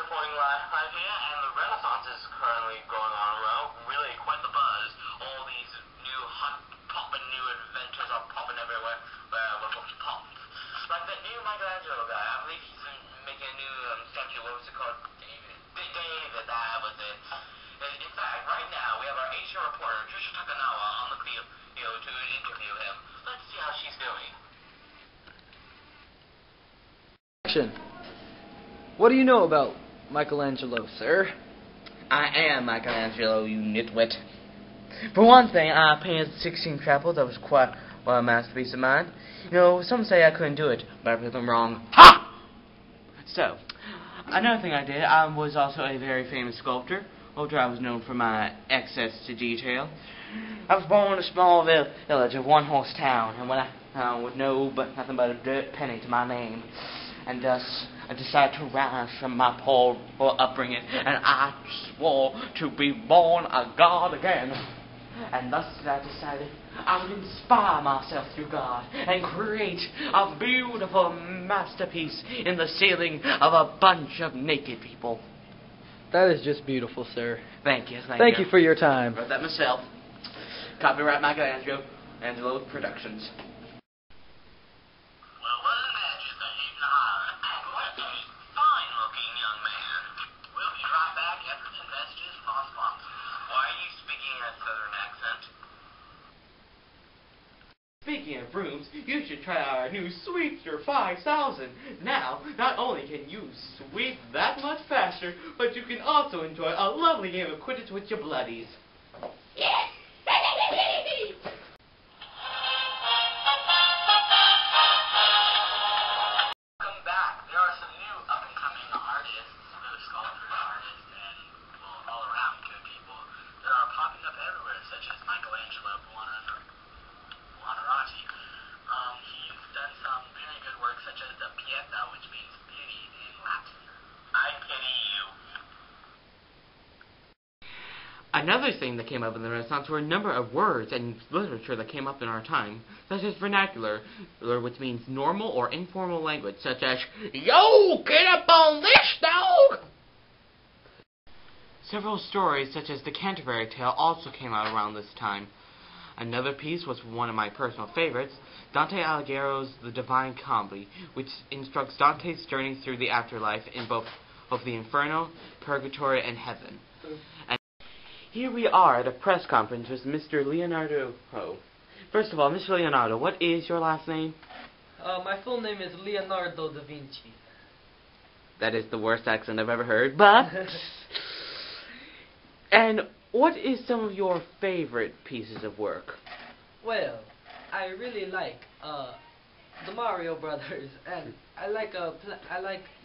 reporting live here, and the Renaissance is currently going on around. Really quite the buzz. All these new hot poppin' new adventures are popping everywhere. Pop. Like that new Michelangelo guy. I believe he's making a new statue. What was it called? David, that was it. In fact, right now we have our Asia reporter Trisha Takanawa on the field to interview him. Let's see how she's doing. What do you know about Michelangelo, sir? I am Michelangelo, you nitwit. For one thing, I painted the Sistine Chapel. That was quite a masterpiece of mine. You know, some say I couldn't do it, but I prove them wrong. Ha! So, another thing I did, I was also a very famous sculptor. I was known for my access to detail. I was born in a small village of one-horse town, and when I with nothing but a dirt penny to my name, and thus I decided to rise from my poor upbringing, and I swore to be born a god again. And thus I decided I would inspire myself through God and create a beautiful masterpiece in the ceiling of a bunch of naked people. That is just beautiful, sir. Thank you. Thank you for your time. Wrote that myself. Copyright Michelangelo Productions. Well, wasn't that just a hit and a holler? And what a fine-looking young man. We'll be right back after the messages from our sponsor. Why are you speaking in a southern accent? Speaking of rooms, you should try our new Sweepster 5000. Now, not only can you sweep that much faster, but you can also enjoy a lovely game of Quidditch with your bloodies. Yes! Welcome back. There are some new up-and-coming artists, sculptors, artists, and all around good people that are popping up everywhere, such as Michelangelo Buonarroti. He's done some very good work, such as the Pietà, which means beauty in Latin. I pity you. Another thing that came up in the Renaissance were a number of words and literature that came up in our time, such as vernacular, which means normal or informal language, such as, "Yo, get up on this, dog!" Several stories, such as the Canterbury Tale, also came out around this time. Another piece was one of my personal favorites, Dante Alighieri's The Divine Comedy, which instructs Dante's journey through the afterlife in both the Inferno, Purgatory, and Heaven. And here we are at a press conference with Mr. Leonardo Ho. First of all, Mr. Leonardo, what is your last name? My full name is Leonardo da Vinci. That is the worst accent I've ever heard, but... And what is some of your favorite pieces of work? Well, I really like the Mario Brothers, and I like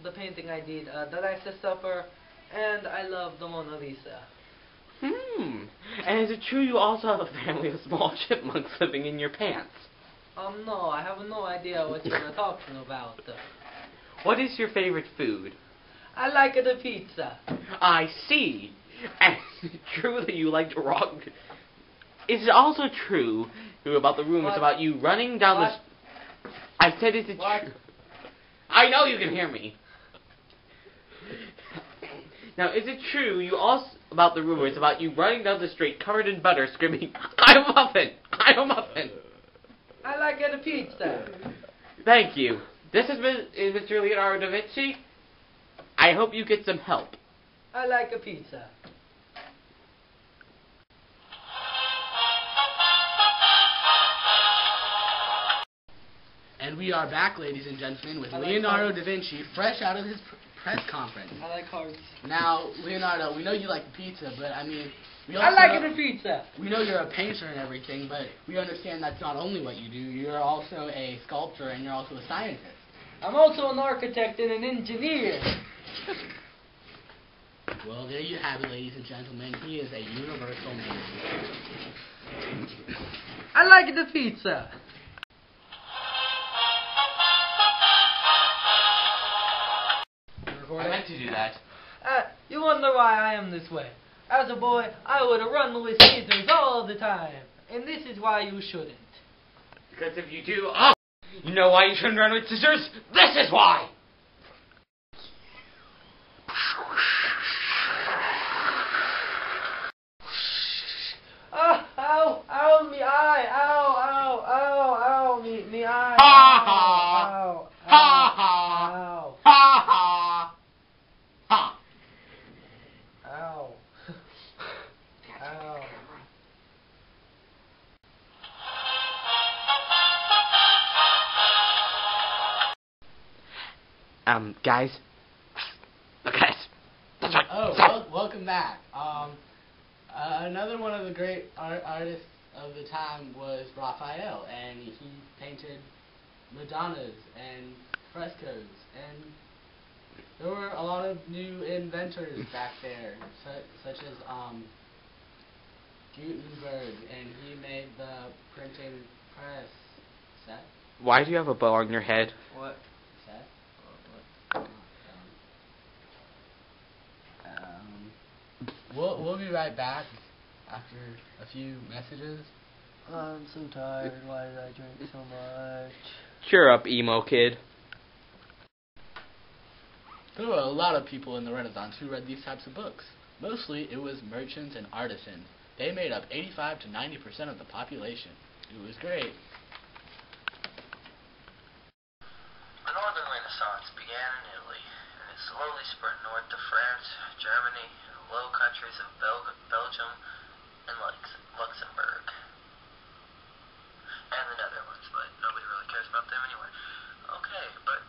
the painting I did, The Last Supper, and I love the Mona Lisa. And is it true you also have a family of small chipmunks living in your pants? No, I have no idea what you're talking about. What is your favorite food? I like the pizza. I see. And is it true that you like to rock? Is it also true about the rumors about you running down the... I said, is it true? I know you can hear me. Now, is it true about the rumors about you running down the street covered in butter screaming, "I'm a muffin! I'm a muffin!" I like the pizza. Thank you. This is Mr. Leonardo da Vinci. I hope you get some help. I like a pizza. And we are back, ladies and gentlemen, with Leonardo da Vinci, fresh out of his press conference. I like hearts. Now, Leonardo, we know you like pizza, but I mean, I like the pizza. We know you're a painter and everything, but we understand that's not only what you do. You're also a sculptor and you're also a scientist. I'm also an architect and an engineer. Well, there you have it, ladies and gentlemen. He is a universal man. I like the pizza. I meant to do that. You wonder why I am this way. As a boy, I would run with scissors all the time. And this is why you shouldn't. Because if you do... Oh! You know why you shouldn't run with scissors? This is why! Ow. Ow. Guys. Guys. That's right. Oh, Stop. welcome back. Another one of the great artists of the time was Raphael, and he painted Madonnas and frescoes, and there were a lot of new inventors back there, such as Gutenberg, and he made the printing press. Set? Why do you have a bow on your head? What? Set? We'll be right back after a few messages. I'm so tired. Why did I drink so much? Cheer up, emo kid. There were a lot of people in the Renaissance who read these types of books. Mostly it was merchants and artisans. They made up 85 to 90% of the population. It was great. The Northern Renaissance began in Italy, and it slowly spread north to France, Germany, and the Low Countries of Belgium and Luxembourg, and the Netherlands, but nobody really cares about them anyway. Okay, but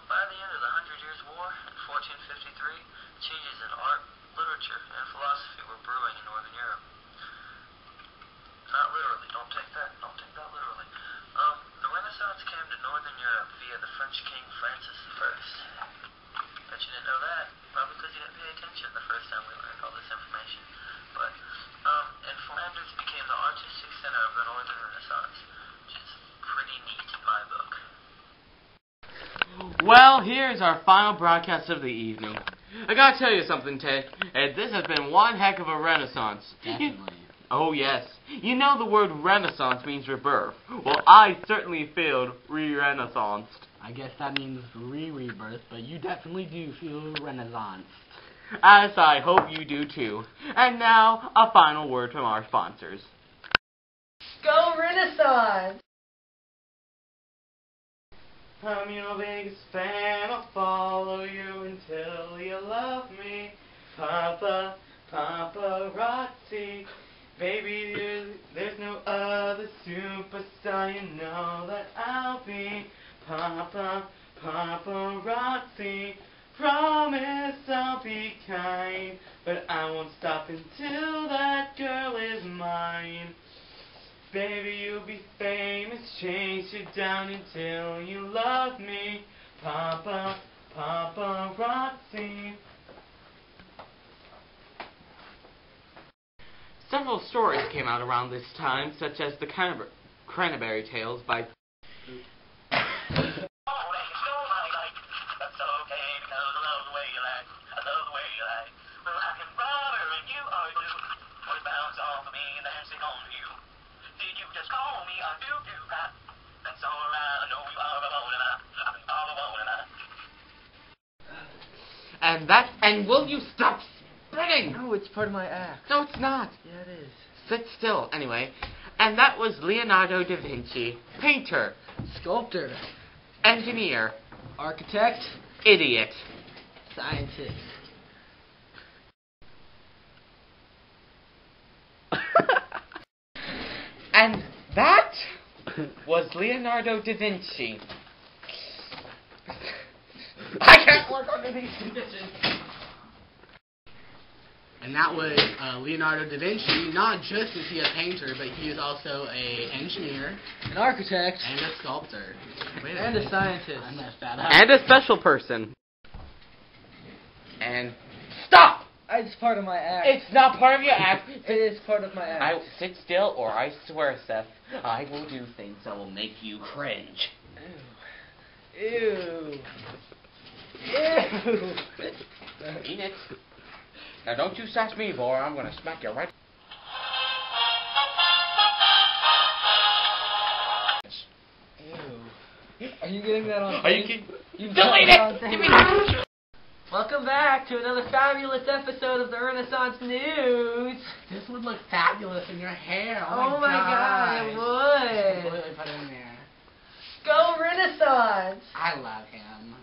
by the end of the Hundred Years' War in 1453, changes in art, literature, and philosophy were brewing in Northern Europe. Not literally, don't take that literally. The Renaissance came to Northern Europe via the French King Francis I. Bet you didn't know that, probably because you didn't pay attention the first time we learned all this information. But, and Flanders became the artistic center of the Northern Renaissance, which is pretty neat in my book. Well, here's our final broadcast of the evening. I gotta tell you something, Ted. This has been one heck of a renaissance. Definitely. Oh, yes. You know the word renaissance means rebirth. Well, I certainly feel re-renaissanced. I guess that means rebirth, but you definitely do feel renaissanced. As I hope you do too. And now, a final word from our sponsors. Go Renaissance! I'm your biggest fan, I'll follow you until you love me. Papa, paparazzi. Baby, there's no other superstar, you know that I'll be. Papa, paparazzi. Promise I'll be kind, but I won't stop until that girl is mine. Baby, you'll be famous, chase you down until you love me. Papa, paparazzi. Several stories came out around this time, such as the Cranberry Tales by and will you stop spitting? No, it's part of my act. No, it's not. Yeah, it is. Sit still, anyway. And that was Leonardo da Vinci. Painter. Sculptor. Engineer. Architect. Idiot. Scientist. And that was Leonardo da Vinci. I can't work under these conditions. And that was Leonardo da Vinci. Not just is he a painter, but he is also an engineer, An architect. and a sculptor. Wait And a scientist. I messed that up. And a special person. And stop! It's part of my act. It's not part of your act. It is part of my act. I sit still, or I swear, Seth, I will do things that will make you cringe. Ew. Ew. Eat it. Now don't you sass me, boy. I'm gonna smack you right. Ew. Are you getting that on Are you tape? kidding? You've Delete got that on it! tape. Give me that! Welcome back to another fabulous episode of the Renaissance News. This would look fabulous in your hair. Oh my god, it would. Completely put it in there. Go Renaissance! I love him.